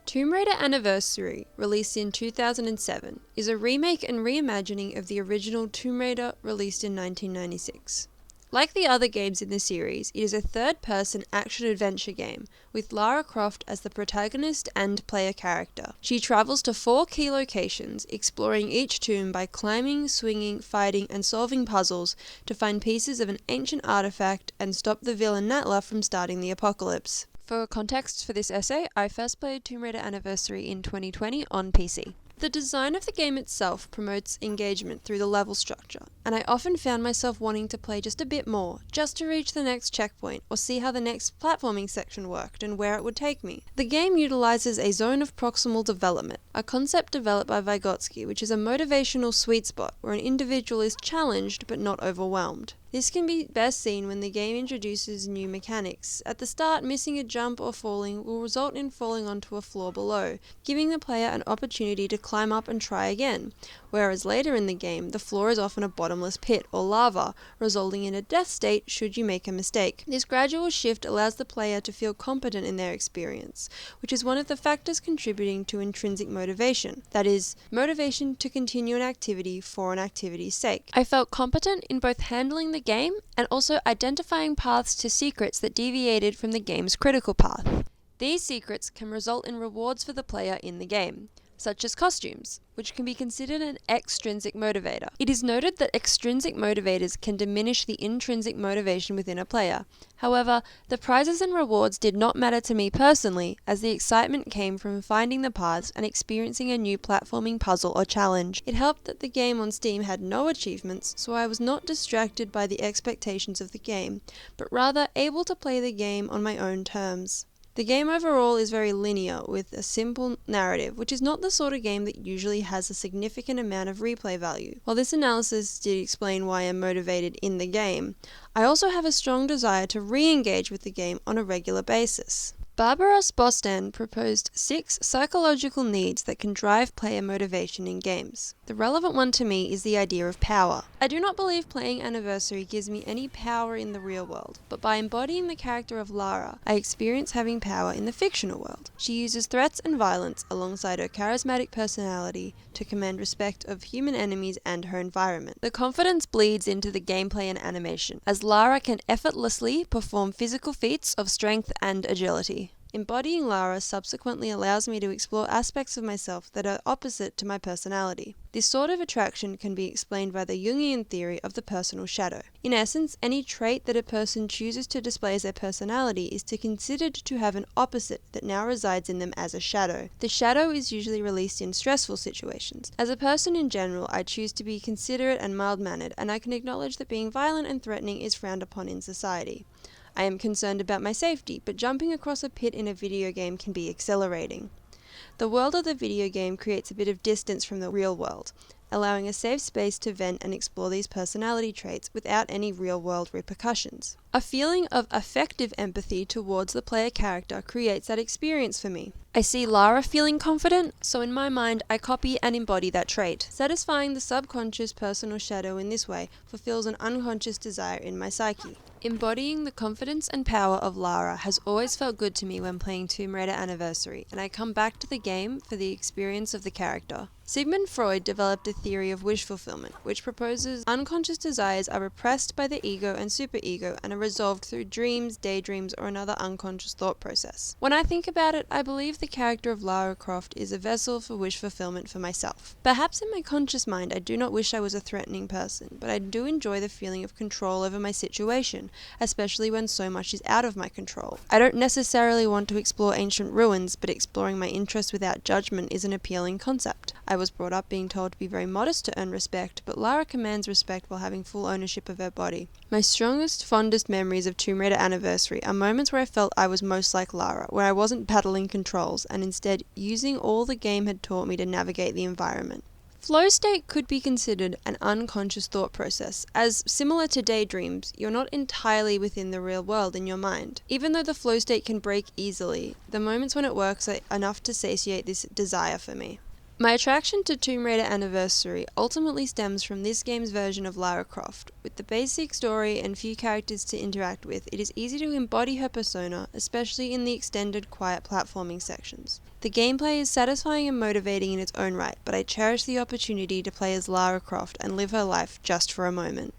Tomb Raider Anniversary, released in 2007, is a remake and reimagining of the original Tomb Raider released in 1996. Like the other games in the series, it is a third-person action-adventure game, with Lara Croft as the protagonist and player character. She travels to 4 key locations, exploring each tomb by climbing, swinging, fighting, and solving puzzles to find pieces of an ancient artifact and stop the villain Natla from starting the apocalypse. For context for this essay, I first played Tomb Raider Anniversary in 2020 on PC. The design of the game itself promotes engagement through the level structure, and I often found myself wanting to play just a bit more, just to reach the next checkpoint or see how the next platforming section worked and where it would take me. The game utilizes a zone of proximal development, a concept developed by Vygotsky, which is a motivational sweet spot where an individual is challenged but not overwhelmed. This can be best seen when the game introduces new mechanics. At the start, missing a jump or falling will result in falling onto a floor below, giving the player an opportunity to climb up and try again, whereas later in the game, the floor is often a bottomless pit or lava, resulting in a death state should you make a mistake. This gradual shift allows the player to feel competent in their experience, which is one of the factors contributing to intrinsic motivation, that is, motivation to continue an activity for an activity's sake. I felt competent in both handling the game and also identifying paths to secrets that deviated from the game's critical path. These secrets can result in rewards for the player in the game, such as costumes, which can be considered an extrinsic motivator. It is noted that extrinsic motivators can diminish the intrinsic motivation within a player. However, the prizes and rewards did not matter to me personally, as the excitement came from finding the paths and experiencing a new platforming puzzle or challenge. It helped that the game on Steam had no achievements, so I was not distracted by the expectations of the game, but rather able to play the game on my own terms. The game overall is very linear, with a simple narrative, which is not the sort of game that usually has a significant amount of replay value. While this analysis did explain why I'm motivated in the game, I also have a strong desire to re-engage with the game on a regular basis. Barbaros Bostan proposed 6 psychological needs that can drive player motivation in games. The relevant one to me is the idea of power. I do not believe playing Anniversary gives me any power in the real world, but by embodying the character of Lara, I experience having power in the fictional world. She uses threats and violence alongside her charismatic personality to command respect of human enemies and her environment. The confidence bleeds into the gameplay and animation, as Lara can effortlessly perform physical feats of strength and agility. Embodying Lara subsequently allows me to explore aspects of myself that are opposite to my personality. This sort of attraction can be explained by the Jungian theory of the personal shadow. In essence, any trait that a person chooses to display as their personality is considered to have an opposite that now resides in them as a shadow. The shadow is usually released in stressful situations. As a person in general, I choose to be considerate and mild-mannered, and I can acknowledge that being violent and threatening is frowned upon in society. I am concerned about my safety, but jumping across a pit in a video game can be exhilarating. The world of the video game creates a bit of distance from the real world, allowing a safe space to vent and explore these personality traits without any real-world repercussions. A feeling of affective empathy towards the player character creates that experience for me. I see Lara feeling confident, so in my mind I copy and embody that trait. Satisfying the subconscious personal shadow in this way fulfills an unconscious desire in my psyche. Embodying the confidence and power of Lara has always felt good to me when playing Tomb Raider Anniversary, and I come back to the game for the experience of the character. Sigmund Freud developed a theory of wish fulfillment, which proposes unconscious desires are repressed by the ego and superego and are resolved through dreams, daydreams, or another unconscious thought process. When I think about it, I believe the character of Lara Croft is a vessel for wish fulfillment for myself. Perhaps in my conscious mind I do not wish I was a threatening person, but I do enjoy the feeling of control over my situation, especially when so much is out of my control. I don't necessarily want to explore ancient ruins, but exploring my interests without judgment is an appealing concept. I was brought up being told to be very modest to earn respect, but Lara commands respect while having full ownership of her body. My strongest, fondest memories of Tomb Raider Anniversary are moments where I felt I was most like Lara, where I wasn't battling controls, and instead using all the game had taught me to navigate the environment. Flow state could be considered an unconscious thought process, as similar to daydreams, you're not entirely within the real world in your mind. Even though the flow state can break easily, the moments when it works are enough to satiate this desire for me. My attraction to Tomb Raider Anniversary ultimately stems from this game's version of Lara Croft. With the basic story and few characters to interact with, it is easy to embody her persona, especially in the extended, quiet platforming sections. The gameplay is satisfying and motivating in its own right, but I cherish the opportunity to play as Lara Croft and live her life just for a moment.